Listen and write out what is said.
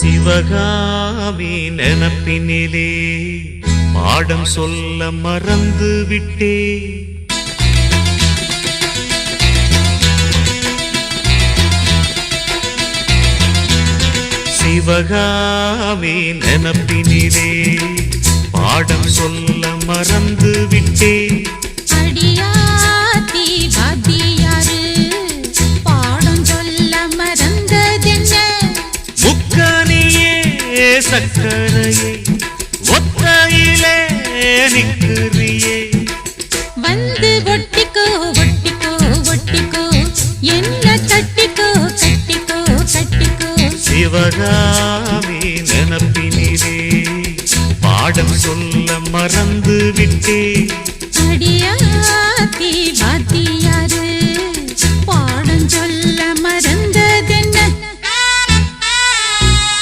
சிவகாமி நினப்பினிலே பாடம் சொல்ல மறந்து விட்டே. சிவகாமி நினப்பினிலே பாடம் சொல்ல மறந்து விட்டே. அடியாத்தி வாத்தியாரு பாடம் சொல்ல மறந்ததென்ன? முக்கனியே சக்கரையே ஒத்தையிலே நிற்கிறியே. வந்து ஒட்டிக்கோ ஒட்டிக்கோ ஒட்டிக்கோ என்ன கட்டிக்கோ கட்டிக்கோ கட்டிக்கோ. சிவகாமி நினப்பினிலே பாடம் சொல்ல மறந்து விட்டே. அடியாத்தி வாத்தியாரு பாடம் சொல்ல மறந்து